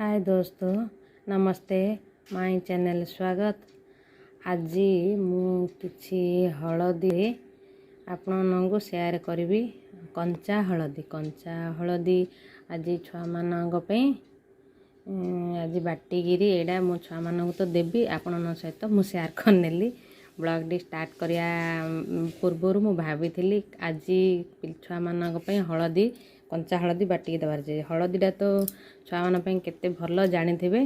हाय दोस्तों, नमस्ते। My channel स्वागत। आज मु किछि हलदी आपनको शेयर करी। कंचा हलदी आज छुआ मानक आज बाटिकी एडा मो छुआ मानक तो देवी आपण सहित मु शेयर करनेली। ब्लॉग डी स्टार्ट करिया पूर्वर मु भाभी आज छुआ मानक हलदी कंचा हलदी बाटिकी देवार जे हलदीटा तो छुआ मान केते भल जानी थे।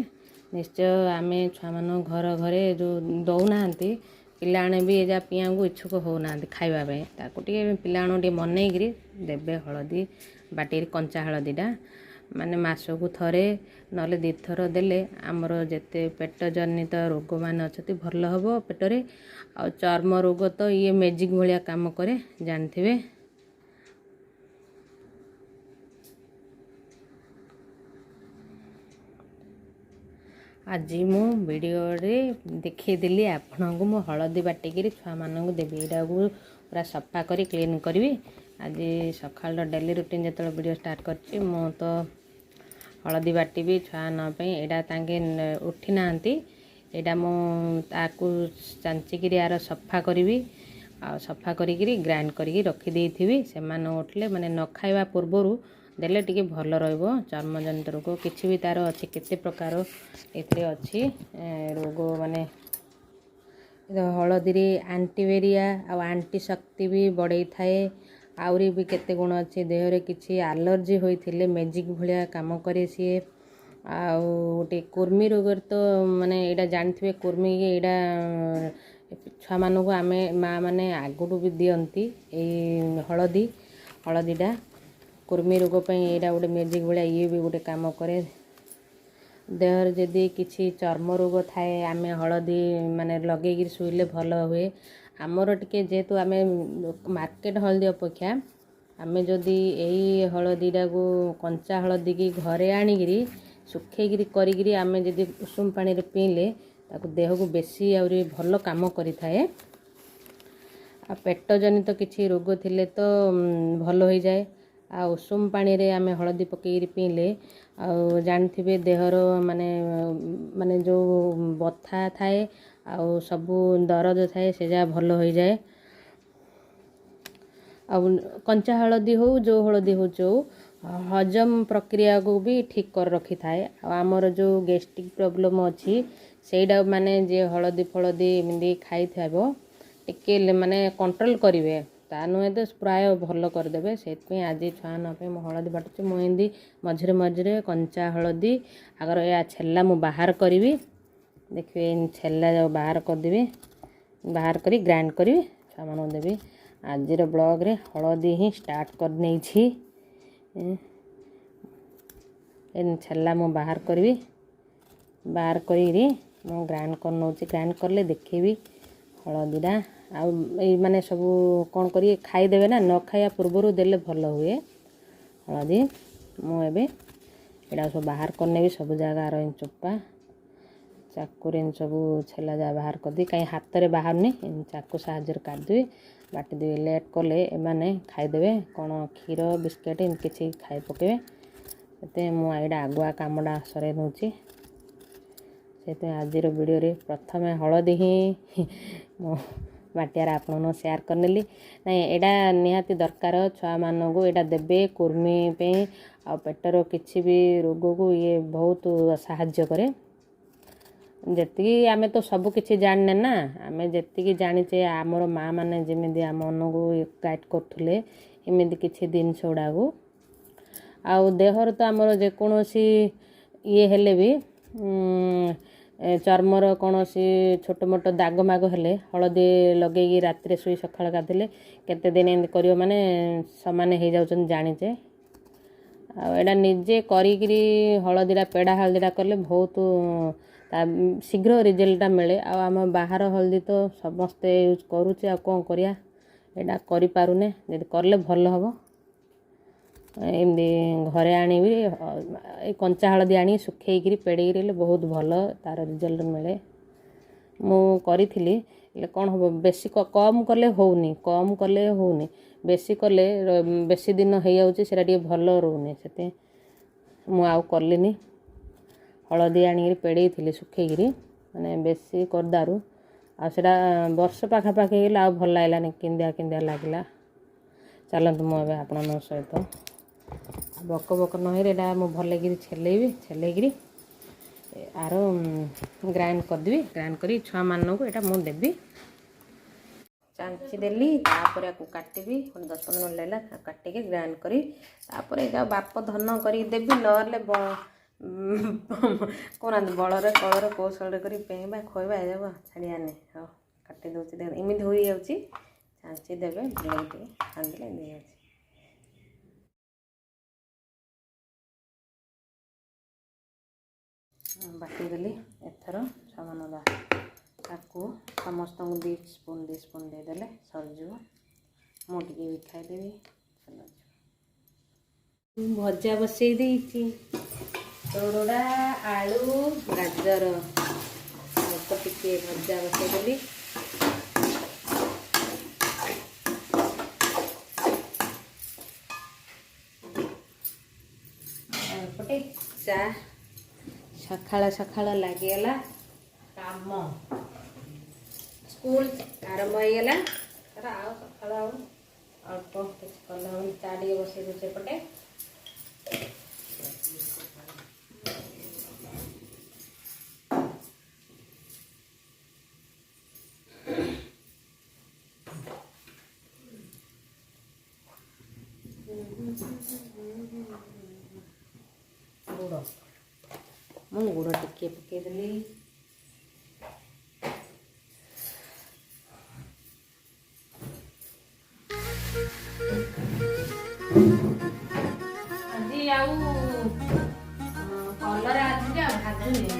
निश्चय आम छुआ मान घर घरे जो दौना पिलाने भी एजा पिया को इच्छुक होना खावाई ताकूटे पिलाटी मनईकि देवे हलदी बाटी कंचा हलदीटा माने मासकू थरे नले दी थर देले आमर जेते पेट जनित रोग मान अच्छे भल हम पेटरे आ चर्म रोग तो ये मैजिक भाया काम करे जानते। आज मु वीडियो देखीदी आपण को मु हलदी बाटिकी छुआ मानक देवी यहाँ को पूरा सफा करी क्लीन करी। आज सकाल डेली रुटीन जो वीडियो स्टार्ट कर मु तो हलदी बाटी छुआ नापी यहाँ तांके उठी ना यहाँ मुझे चांचिकी यार सफा करी आ सफा करी ग्राइंड करी रखीदे थी से उठले माने न खावा पूर्वर देले टिके भल रहिबो चर्म जनित रोग किछि भी तार अच्छी केते प्रकार एथरे अच्छी रोग माने हलदी एंटीवेरिया आ एंटी शक्ति भी बढ़ई थाए आउरी भी केते गुण अच्छे देहरे किछि एलर्जी होइथिले मैजिक भलिया काम करे सी आ गोटे कुर्मी रोग तो माने एडा जानथिबे कुर्मी एडा छुआ मानक आम माँ मैंने आगुटू भी दियंती हलदीटा कुर्मी रोग यहाँ गोटे मैजिक भाया ये भी गोटे काम करे देहर जदि किसी चर्म रोग थाए आम हलदी माने लगे शुइले भल हुए। आमर टिके जेहेतु आम मार्केट हलदी अपेक्षा आम जदि यही हलदीटा को कंचा हलदी की घरे आणिकी सुखेक करी आम जदि उषुम पानी पीले ताको देह को बेसी आउरी भल काम करिथाए। आ पेट जनित किछि रोग थिले तो भल हो जाए। आ उषुम पानी रे आमे हलदी पकई पीले आ जानथिबे देहर माने माने जो बथा थाए आ सबू दरद थाए से जा भल हो जाए। आ कंचा हलदी हो जो हलदी हो जो हजम प्रक्रिया को भी ठीक कर रखी थाए। आमर जो गैस्ट्रिक प्रॉब्लम अच्छी सेटा माने जे हलदी फलदी एमती खाई थाइबो टिके माने कंट्रोल करेंगे ता नुहे तो प्राय भल करदे से आज छुआ नापे मु हलदी बाटुची मुझे मझे मझे कंचा हलदी आगर या छेला मु बाहर करी देखिए छेला जो बाहर करदेवी बाहर करी ग्राइंड करी छुआ मान देवी। आज ब्लॉग रे हलदी ही स्टार्ट कर नहीं छेला मु बाहर करी बाहर करी मु ग्राइंड कर नौ ग्राइंड करले देखेबी हलदीटा आउ माने सब कौन करी खाईदेवे ना न खाया पूर्वर देले भल हुए हलदी मुझे यहाँ सब बाहर करने भी सब जगह चोपा चाकू सब छेला जा बाहर करदी कहीं हाथ में बाहर नहीं चाकू साहाଯ୍य काटदेवी बाटीदेवी लेट कले एमाने खाईदेवे कौन क्षीर बिस्केट एम किसी खाई पकेबे से मुझे आगुआ कामटा सरे नौची से आज वीडियो रे प्रथम हलदी ही बाटियार आपन शेयर करनेली नहीं यहाँ निहाती दरकार छुआ मान को यहाँ देवे कुर्मी पे आ पेटर किसी भी रोग को ये बहुत साहाय्य करे। जी आम तो सब किसी जानने ना आम जी जाचे आमर माँ मैंने जमी आम मन को गाइड करुले एमती किसी जिनस गुड़ा को आउ देहर तो आमर जेकोसी ये हेले भी चर्मर कौन सी छोट मोट दाग माग हेले हलदी लगे रात शुई सका गाधे केते दिन एमती कर माने सामान हो जाऊँ जानीचे आड़ा निजे करी हलदीटा पेड़ा हलदीटा कले बहुत शीघ्र रिजल्टा मिले आम बाहर हलदी तो समस्ते यूज करुचे आ कौन करिया एटा करि पारुने जदि करले भल हम एमती घरे आनी कंचा हलदी आनी सुखेक पेड़े बहुत भल तार रिजल्ट मिले मु करी कौन हम बेसी कम कले होनी कम कले होनी बेसी कले बेसी दिन हो जाऊँगी से भल रोनी से मु आउ कलिनी हलदी आनिक पेड़े सुखेकरी माने बेसी करदारू आटा वर्ष पाखापाखि गला आ भल लगलानी केंदिया केंदिया लगला। चलतु मुझे आपण सहित बक बक नहर एटा मुझे भल छेलेबी छेलेकरी आर ग्राइंड करदेवी। ग्राइंड कर छुआ मानक यहाँ मुझे देवी चांची देली तापर या काटिबी 10-15 मिनट लगला काटिके ग्राइंड करी तापर या बाप धन कर देवी नहले कौन बलरे कलर कौशल कर पेइबा खोइबा যাব छाड़ियाने। हाँ काटी दूसरी देख इमित हो जाऊँगी चांची देवे भले छांदे दे जाऊँगी बाटीदेली एथर सामान ताकू समस्त 2 स्पून देदेले सरजिव मुझे भी खाईदेवी। भजा बसई देती तोड़ा आलू गाजर अल्प टिके भजा बसईदेली पटे चा सकाळ सकाळ लगिगला काम स्कूल आरंभ होगा आओ सकाल आओ अल्प किसी कल चा टे बसई दूचे पटे गुड़ मुझे गुड़ टिके पकईदेली आज आउ कलर आज भाजुनी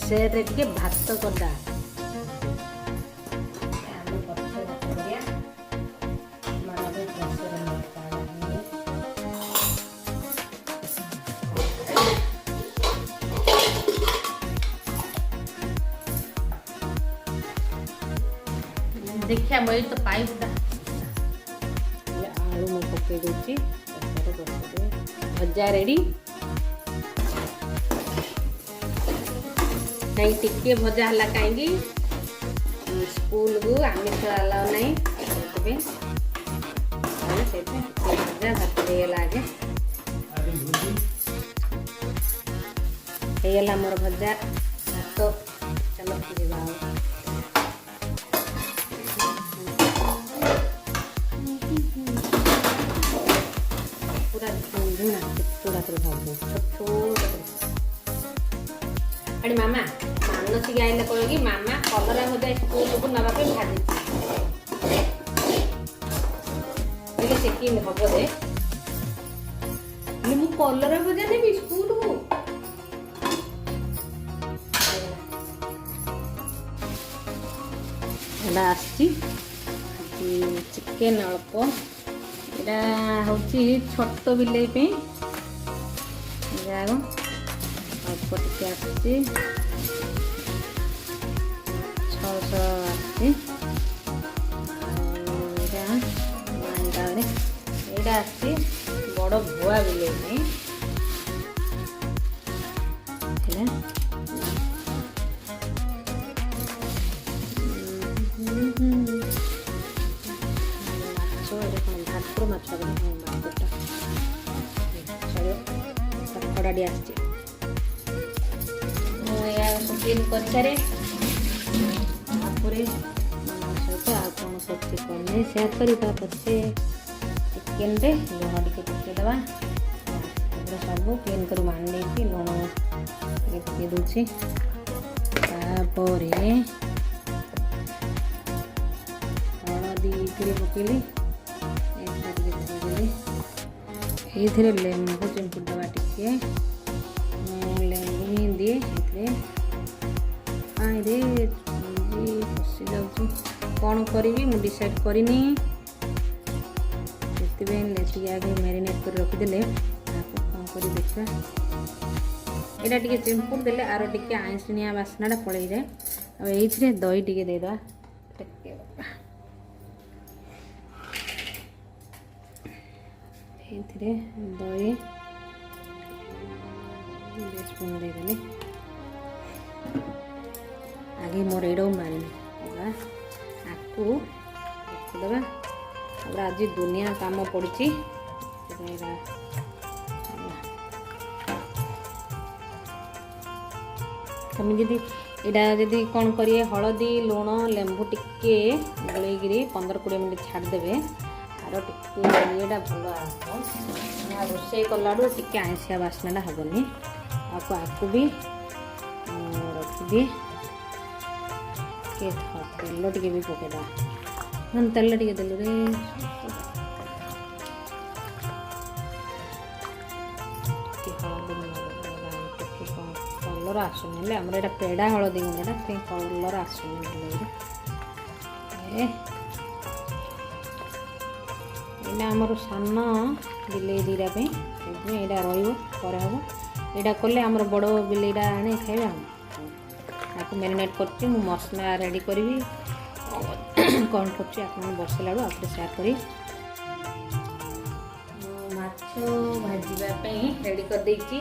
से भात करदा देखिया मैं तो पाइप आलू में पकई दूची भजा रेडी कहीं टिके भजा है कहीं स्कूल को आमिष अलाउ नहीं भजा भात देगला आगे होगला मोर भजा भात चलो जा पूरा झुणझुणा चुड़ा छोटा अरे मामा मानसी आइले कह कि मामा कलरा भजा स्कूल को नवा भाजी से कि हम दे मु कलरा भजा देवी स्कूल को चिकेन अल्प यहाँ हूँ छोट बिलई अल्प टिके आसी 600 आसी यहाँ आसी बड़ भुआ बिलई खड़ाड़ी आसती कर सारे सहित आ कौन सब कले सेयार करवा पचे चिकेन रे लुण टे पकईदे सब क्लीन कर मानी लुण पकई दूसरी हलदी पकईली ये लेंबू चिंपुड़वा टिके लेंबू ही दिए रे फसी जाऊँ कौन करी मु डिसाइड करनी से आगे मैरिनेट कर रखिदे कौन कर देखा यहाँ टे चिंपुड़ देले आर टे आइंसिया बास्नाटा पलि जाए अब ये दही टे देदेवा दही 2 स्पून देदेले आगे मोर एडो मारिनी आपको रखिदेवा आज दुनिया काम पड़ी तुम जदि यहाँ जदि कौन करिए हलदी लुण लेंबू टिके गोलैकि 15-20 मिनट छाड़देवे आर टे ये भल आ रोसे कलाड़ू टे आइंसिया बास्नाटा हेनी आपको भी रखिदी तेल टे भी पकईदा मन तेल टे देलु रे कलर आसुनि आमर यहाँ पेड़ा हलदी गुंडा कलर आसुनि यहाँ आमर सान बिले दीटा यहाँ रही हम यहाँ कले आमर बड़ बिलेटा आने खाइबा आपको मैरिनेट कर मसला रेडी करी कौन कर बसला आप सेयार करी माछ भाजवाई रेडी कर देछि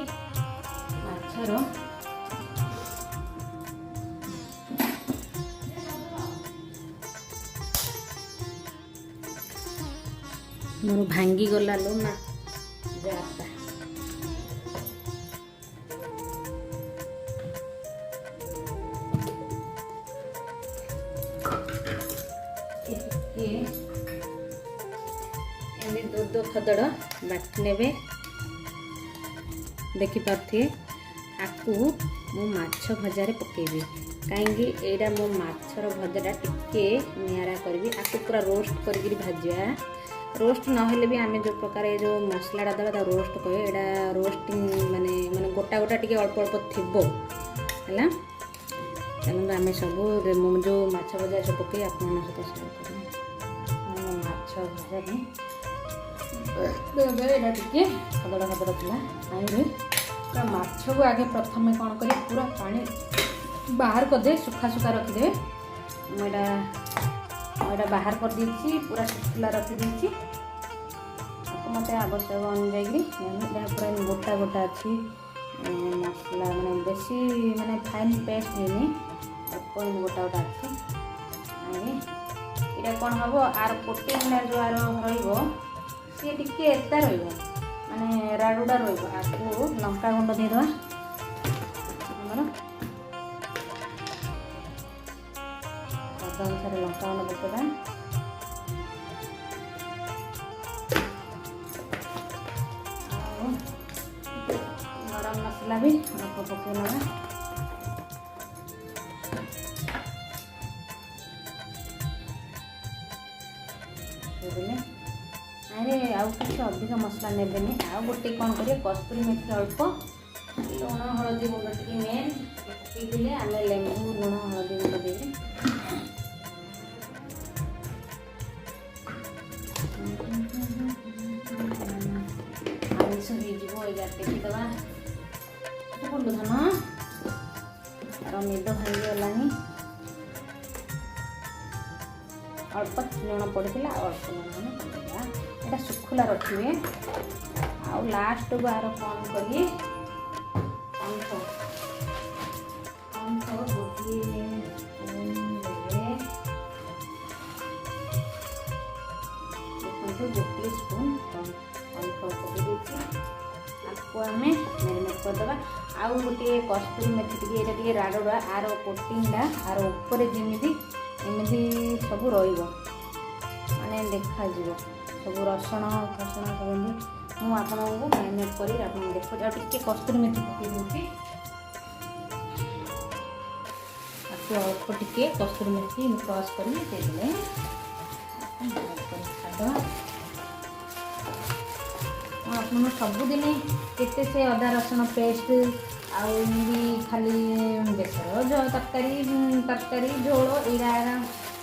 माछर मोर भांगी गला लो ना जाता दो खदड़ बाटी ने देखिपे आपको मो माछ भजार पकेबी कहीं यहाँ मो माछर भजाटा टिके निरा करी आपको पूरा रोस्ट करी भाजा रोस्ट नहेले भी आम जो प्रकार जो मसलाटा देवा रोस्ट कहे यहाँ रोस्टिंग माने माने गोटा गोटा टी अल्प अल्प थी है तेणु आम सब जो माछ भजा सब पकई आप सहित सेयार कर माछ भजा यहाँ टे खदड़ खदड़ था पूरा माछ को आगे प्रथम कौन कर पूरा पानी बाहर करदे सुखा सुखा रखिदे मुझे बाहर कर देछि पूरा शुखला रखी मत आवश्यक अनुजाई पूरा गोटा गोटा अच्छी मसला मैंने बेसी माने फाइन पेस्ट नहीं अल्प गोटा गोटा अच्छी यहाँ कौन हम आर प्रोटीन जो आर सी टिके एता माने राडुडा आपको लंका गुंड देदेवा स्वाद अनुसार लंका गुंड पकेदा गरम मसला भी अल्प पकेना अरे आउ किसी अधिक मसला नेबेनि आ गोटे कौन करिए कस्तूरी मेथी अल्प लुण हलदी गुंड टी मेन पकईदे आम लेंबू लुण हलदी गुंड देवे आमिष हो देखीदवा बुलू धन तार निद भांगी गलानी अल्प लुण पड़ा अल्प लुण यहाँ सुखला रखिए आ लास्ट को आर कौन करिए गोटे स्पून आपको आम मैरिनेट करदे आउ गोटे कस्तूरी मेथी टे राडुड़ा आर कोटिंगटा आर ऊपर जमी एमती सब रने देखा सब रसुण फसुण सब मुझे मैरिनेट कर देखो टे कस्तूरी मेथी पकई दूसरी आपको अल्प टे कस्तूरी मेथी क्रश कर छाड़ आप सबुदिन केते से अदा रसुण पेस्ट खाली बेसर तरकारी झोल यहाँ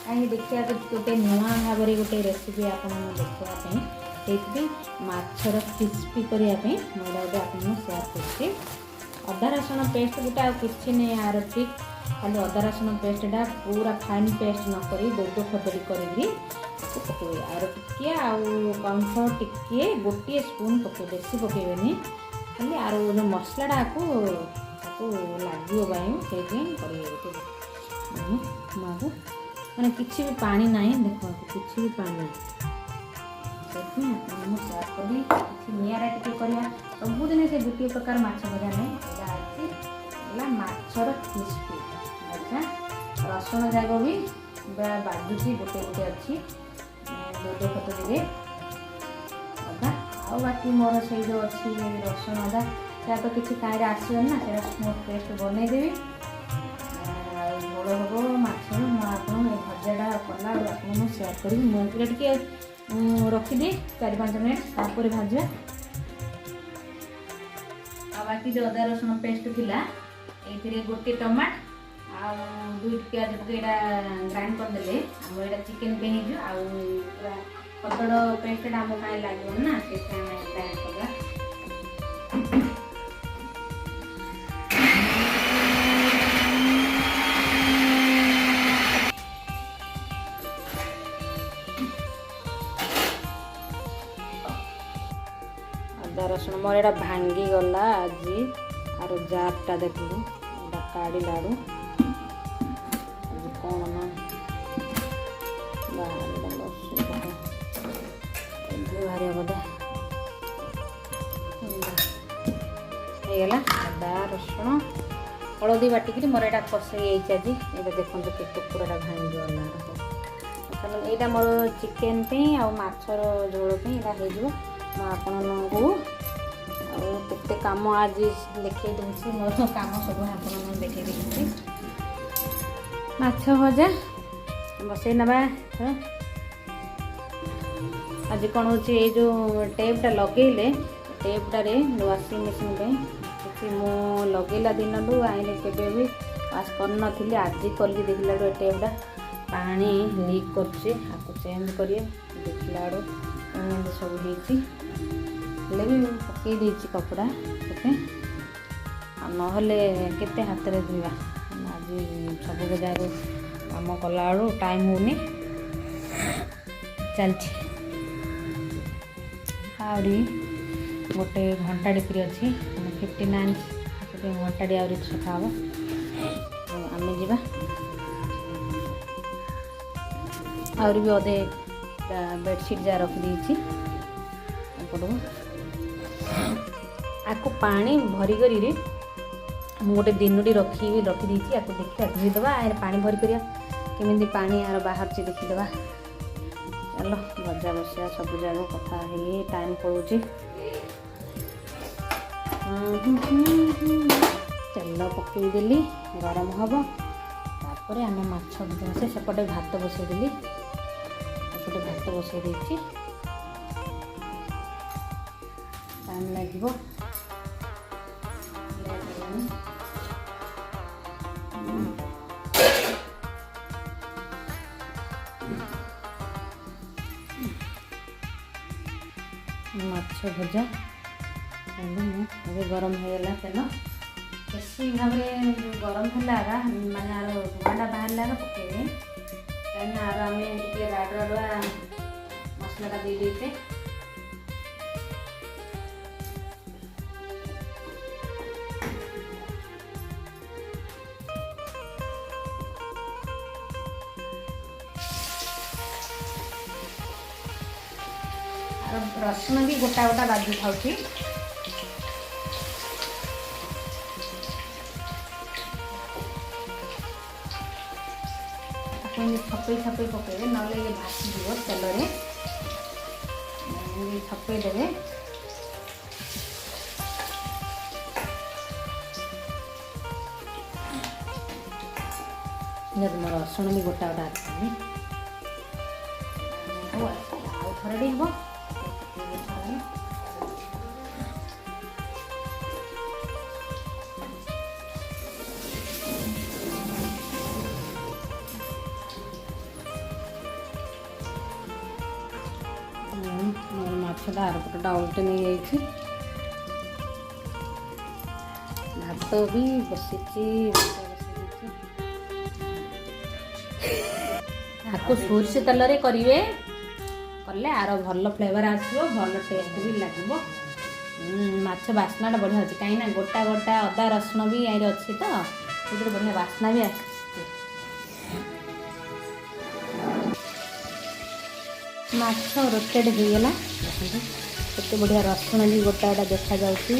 कहीं देखा गोटे नुआ भाव में गोटे रेसिपी आप देखापी माछर क्रिस्पी करने मुझे आपको सेयार कर अदा रसुण पेस्ट गोटे आ कि नहीं यार ट्रिक खाली अदा रसुण पेस्टा पूरा फाइन पेस्ट नक दो खदड़ी करी पकड़े आर टिके कॉर्नफ्लोर टिके गोटे स्पून पके बेसी पकेबेनी खाली आर जो मसलाटा को लगे मैंने किसी भी पानी ना देख किसी भी पानी सेयार करी निरा टे करवा सबुदिन से गोटे प्रकार माछ भजा नहीं यहाँ माछर क्रिस्पी अच्छा रसुण जाक भी बाजुची गोटे गोटे अच्छी दो खतरी अदा आ बाकी मोर से जो अच्छी रसुण अदा से तो किसी कहीं आसबन ना से स्मूथ पेस्ट बनईदेवी झोल हम माछ मुझे भजाटा कला आपको सेयार करी मुझे टे रखिदी 4-5 मिनट तापर भाजा आ बाकी जो अदा रसुण पेस्ट थिला ये गोटे टमाट आ 2 प्याज पकईटा ग्राइंड करदे आम यहाँ चिकेन पे खदड़ पेस्ट आम कहीं लगे ना से ग्राइंड करवा अदा रसुण मोर यहाँ भांगी गला आज आर जारटा देखलु काढ़ी लाड़ू कौन ना बाहर बोधे होगा अदा रसुण हलदी बाटिक मोर यहाँ कषे आज ये देखो केते पूरा भांगी गला यहाँ मोर चिकेन पे आ माछर झोल पे यहाँ आपको केते काम आज देखे दूसरी मोर काम सब आप देखे दूसरी माछ भजा बसई नवा आज कौन हो जो टेपटा लगेले टेपटारे वाशिंग मशीन पे मु लगेला दिन लु आईने केबे भी वाश कर आज कली देखला टेपटा पानी लीक कर चेंज करिए देखला सब हो भी पकई देती कपड़ा नहले केते हाथ में धोवा आज सब जगह कम कला टाइम होनी चलती आहरी गोटे घंटा फ्री अच्छी 59 घंटा आहरी सफा हम आम जा आहरी भी अधे बेडसीट जहाँ रखी आपको पानी भरी करी गोटे दिनटी रखी देती आपको देखा धोईदे आए पानी भरी कर केमी पानी यार बाहर से देखीदे चलो भजा बसिया सब जगह कथा है टाइम पड़ोची तेल पकईदेली गरम हम तापर आम माछ से सेपटे भात बसईदेली एपटे भात बसई देती टाइम लगे माछ भजा गरम होगा तेल बेसी भाव गरम है माने आर धुआटा बाहर पकड़े कहीं आर आम राडुआ मसलाटा दे देते रसुण भी गोटा गोटा बाजू था छपई छपई पकड़े ना ये भासीज तेल छपई देवे मोर रसुण भी गोटा गोटा आउ थोड़े हम ମାଛଟା ଆରପଟଟା ଓଲଟି ନେଇଯାଇଛି। ଭାତ ବି ବସିଛି, ତାକୁ ସୋରିଷ ତେଲରେ କରିବେ, କଲେ ଆର ଭଲ ଫ୍ଲେଭର ଆସିବ, ଭଲ ଟେଷ୍ଟ ବି ଲାଗିବ। ମାଛ ବାସ୍ନାଟା ବଢ଼ିଆ ଅଛି, କାହିଁକିନା ଗୋଟା ଗୋଟା ଅଦା ରସୁଣ ବି ଏଇରେ ଅଛି ତ, ସେଥିରେ ବଢ଼ିଆ ବାସ୍ନା ବି ଆସିଛି। ମାଛ ରୋଟେଡ୍ ହେଇଗଲା, ଦେଖନ୍ତୁ କେତେ ବଢ଼ିଆ ରସୁଣ ବି ଗୋଟା ଗୋଟା ଦେଖାଯାଉଛି।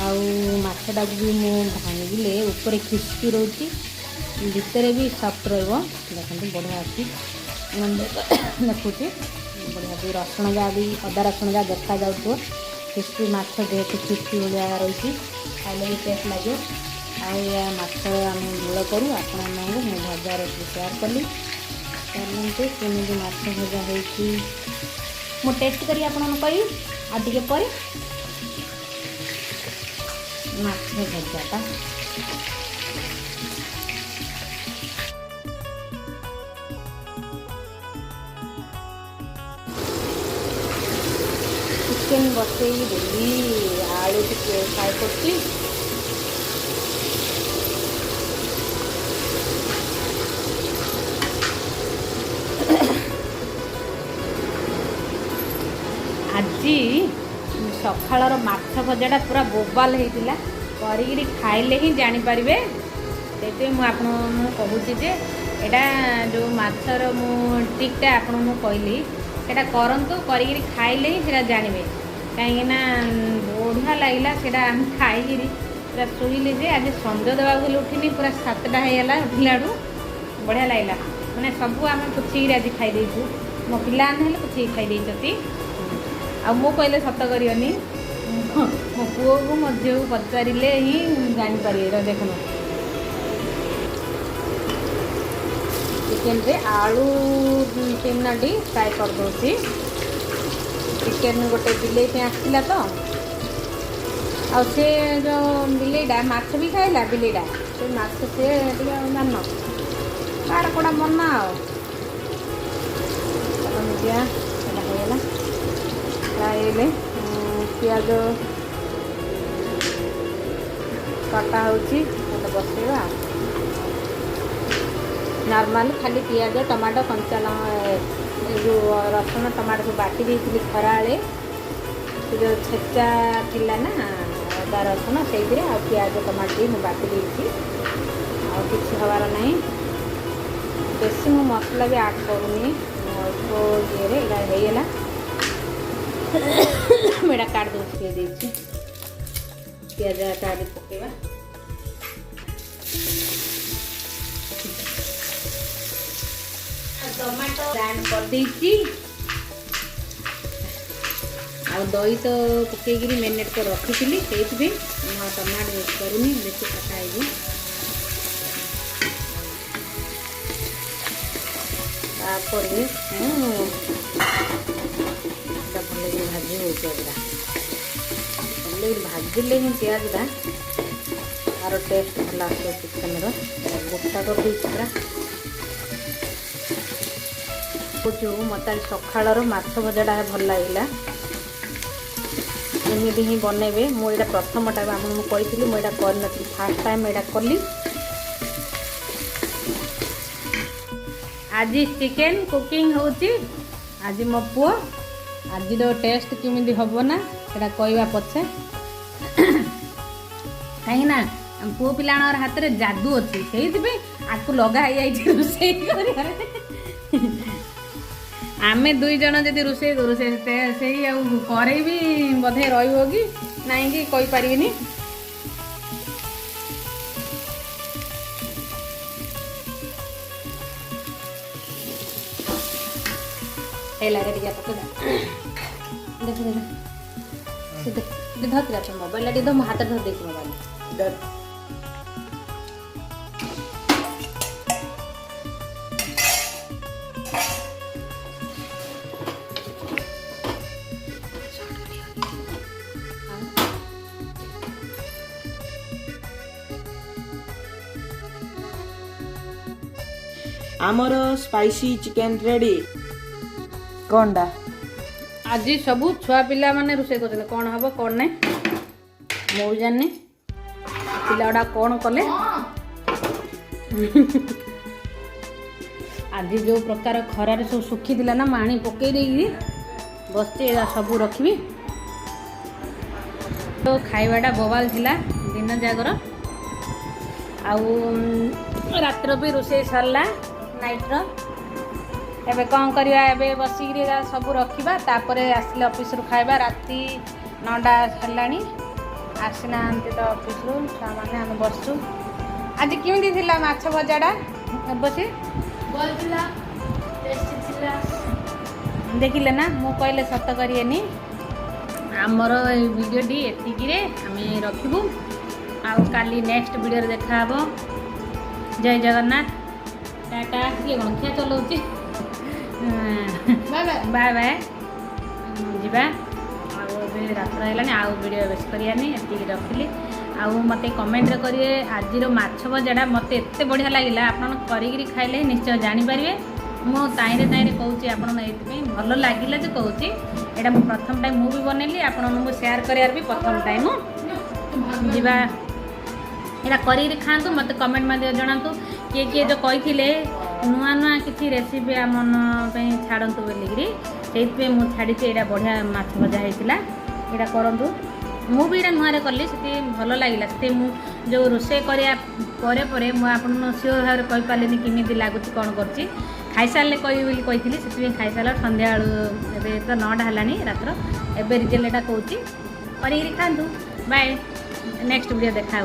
ଆଉ ମାଛଟାକୁ ବି ମୁଁ ଭାଙ୍ଗିଲେ ଉପରେ କ୍ରିସ୍ପି ରହୁଛି, ଭିତରେ ବି ସଫ୍ଟ ରହିବ। ଦେଖନ୍ତୁ ବଢ଼ିଆ ଅଛି, ଦେଖୁଛି ବଢ଼ିଆ ବି ରସୁଣ ଯାହା ବି ଅଦା ରସୁଣ ଯାହା ଦେଖାଯାଉଥିବ, କ୍ରିସ୍ପି ମାଛ ଯେହେତୁ କ୍ରିସ୍ପି ଭଳିଆ ରହିଛି, ଖାଇଲେ ବି ଟେଷ୍ଟ ଲାଗିବ। ଆଉ ଏହା ମାଛ ଆମେ ଝୋଳ କରୁ, ଆପଣମାନଙ୍କୁ ମୁଁ ଭଜା ରେସିପି ସେୟାର କଲି। ଚାଲନ୍ତୁ କେମିତି ମାଛ ଭଜା ହେଇଛି ମୁଁ ଟେଷ୍ଟ କରି ଆପଣଙ୍କୁ କହିବି ଆଉ ଟିକେ ପରେ। ମାଛ ଭଜାଟା ଚିକେନ୍ ବସେଇ ଦେଲି, ଆଳୁ ଟିକେ ଫ୍ରାଏ କରୁଛି। ଆଜି ସକାଳର ମାଛ ଭଜାଟା ପୁରା ବୋବାଲ ହେଇଥିଲା, କରିକିରି ଖାଇଲେ ହିଁ ଜାଣିପାରିବେ। ସେଇଥିପାଇଁ ମୁଁ ଆପଣଙ୍କୁ କହୁଛି ଯେ ଏଇଟା ଯେଉଁ ମାଛର ମୁଁ ଟ୍ରିକ୍ଟା ଆପଣଙ୍କୁ କହିଲି, ସେଇଟା କରନ୍ତୁ, କରିକିରି ଖାଇଲେ ହିଁ ସେଇଟା ଜାଣିବେ। କାହିଁକିନା ବଢ଼ିଆ ଲାଗିଲା ସେଇଟା ଆମେ ଖାଇକିରି ପୁରା ଶୋଇଲେ ଯେ ଆଜି ସଞ୍ଜ ଦେବାକୁ ହେଲେ ଉଠିନି, ପୁରା 7ଟା ହେଇଗଲା ଉଠିଲାଠୁ। ବଢ଼ିଆ ଲାଗିଲା, ମାନେ ସବୁ ଆମେ ପୁଛିକିରି ଆଜି ଖାଇ ଦେଇଛୁ। ମୋ ପିଲାମାନେ ହେଲେ ପୁଛିକି ଖାଇ ଦେଇଛନ୍ତି। ଆଉ ମୁଁ କହିଲେ ସତ କରିବନି, ମୋ ପୁଅକୁ ମୋ ଝିଅକୁ ପଚାରିଲେ ହିଁ ଜାଣିପାରିବେ। ଦେଖନ୍ତୁ ଚିକେନରେ ଆଳୁ 3ଟି ଫ୍ରାଏ କରିଦେଉଛି। ଚିକେନ୍ ଗୋଟେ ବିଲେଇ ପାଇଁ ଆସିଥିଲା ତ, ଆଉ ସେ ଯେଉଁ ବିଲେଇଟା ମାଛ ବି ଖାଇଲା, ବିଲେଇଟା ସେ ମାଛ ସେ ଟିକେ ଜାଣିନ କାହାର କେଉଁଟା ମନା ଆଉ ଏମିତିଆ ସେଇଟା ହେଇଗଲା। ଫ୍ରାଏ ହେଲେ ପିଆଜ କଟା ହେଉଛି, ଗୋଟେ ବସେଇବା। ନର୍ମାଲି ଖାଲି ପିଆଜ ଟମାଟୋ କଞ୍ଚା ଯେଉଁ ରସୁଣ ଟମାଟୋ ସବୁ ବାଟି ଦେଇଥିଲି ଖରାବେଳେ, ସେ ଯେଉଁ ଛେଚା ଥିଲା ନା ଅଦା ରସୁଣ, ସେଇଥିରେ ଆଉ ପିଆଜ ଟମାଟୋ ମୁଁ ବାଟି ଦେଇଛି। ଆଉ କିଛି ହେବାର ନାହିଁ, ବେଶୀ ମୁଁ ମସଲା ବି ଆଡ଼୍ କରୁନି, ଅଳ୍ପ ଇଏରେ ଏଇଟା ହେଇଗଲା। ମୁଁ ଏଇଟା କାଢ଼ି ଦେଉଛି, ଦେଇ ଦେଇଛି ପିଆଜ କାଢ଼ି ପକାଇବା। ଟମାଟୋ ଗ୍ରାଇଣ୍ଡ କରିଦେଇଛି, ଆଉ ଦହି ତ ପକେଇକିରି ମ୍ୟାରିନେଟ୍ କରି ରଖିଥିଲି, ସେଇଥିପାଇଁ ମୁଁ ଆଉ ଟମାଟୋ ୟୁଜ୍ କରୁନି, ବେଶୀ ଖଟା ହେଇଯିବ। ତାପରେ ମୁଁ ଭଲକି ଭାଜି ହେଉଛି, ପିଆଜଟା ଭଲକି ଭାଜିଲେ ହିଁ ପିଆଜଟା ତାର ଟେଷ୍ଟ ଭଲ ଆସିବ। ଚିକେନ୍ର ଗୋଟା କରିଦେଇଛି ପୁରା। ଯେଉଁ ମୋତେ ଆଜି ସକାଳର ମାଛ ଭଜାଟା ଭଲ ଲାଗିଲା, ଏମିତି ହିଁ ବନେଇବେ। ମୁଁ ଏଇଟା ପ୍ରଥମ ଟାଇମ୍ ଆପଣଙ୍କୁ କହିଥିଲି, ମୁଁ ଏଇଟା କରିନଥିଲି, ଫାର୍ଷ୍ଟ ଟାଇମ୍ ଏଇଟା କଲି। ଆଜି ଚିକେନ୍ କୁକିଂ ହେଉଛି, ଆଜି ମୋ ପୁଅ। ଆଜିର ଟେଷ୍ଟ କେମିତି ହେବ ନା ସେଇଟା କହିବା ପଛେ, କାହିଁକିନା ପୁଅ ପିଲାଙ୍କର ହାତରେ ଯାଦୁ ଅଛି, ସେଇଥିପାଇଁ ଆକୁ ଲଗା ହେଇଯାଇଛି ରୋଷେଇ କରିବାରେ। ଆମେ 2 ଜଣ ଯଦି ରୋଷେଇ କରୁ, ସେଇ ଆଉ କରେଇ ବି ବୋଧେ ରହିବ କି ନାଇଁ କି କହିପାରିବିନି। ହେଇଲାରେ ଟିକେ ପକେଇଦା, ଦେଖ ଧରିଥିଲା ମୋବାଇଲଟା ଟିକେ ମୋ ହାତରେ ଧରି ଦେଇଛି। ମୋବାଇଲ ଆମର ସ୍ପାଇସି ଚିକେନ୍ ରେଡ଼ି। କ'ଣଟା आज सबू छुआ पिला माने रोषे कर कौन हम कौन ना मु जानी पिला गुड़ा कौन कले आज जो प्रकार खरार सब सुखी थिला ना माणी पकई देगी बसचे सबू रखी तो खाइबाटा बवाल थिला दिन जागर आउ रात्र भी रोषे सरला नाइट्र एबे कौन करवा एबे बसिक सब रखा तापर आसिले ऑफिस रु खाइबा राति 9टा हेलानी आसीना तो ऑफिस रु छुआ मैंने आम बसु आज केमती थिला माछ भजाटा बसी देखिले ना मु कहले सत करिएनी आमर भिडियोटी एतिकिरे आम रखिबू आउ काली नेक्स्ट वीडियो देखा हबो। जय जगन्नाथ टाटा ये कौन क्या चलाऊँगी बाय बाय जीवा आउ रात्र है आउ वीडियो बेस करानी एति रखिली आउ मते कमेंट रे करिए आज माछ भजाटा मते एते बढ़िया लगिला आपन करिगिरी खाइले निश्चय जानि पारिबे मो ताइरे कहूँ आपन एथि भल लागिला जे कहूँ एटा मु प्रथम टाइम मु भी बनैली आपन शेयर करियार भी प्रथम टाइम जीवा एटा करिगिरी खातु मते कमेंट में जनातु किए किए जो कही नुआ नुआ किसी रेसिपी आमन छाड़तु बोलिकी से मुझे छाड़ी यहाँ बढ़िया माछ भजा होता यहाँ करूँ मुझे यहाँ नुआ कली से भल लगे से जो रोषे करे मुझे सियोर भाव में कहीपारे केमी लगुच कौन कर खाई सारे कही से खाई सारा सन्ध्या एवं तो 9टा है रात्र एवं रिजल्ट यहाँ कौच कर खातु बाय नेक्स्ट वीडियो देखा।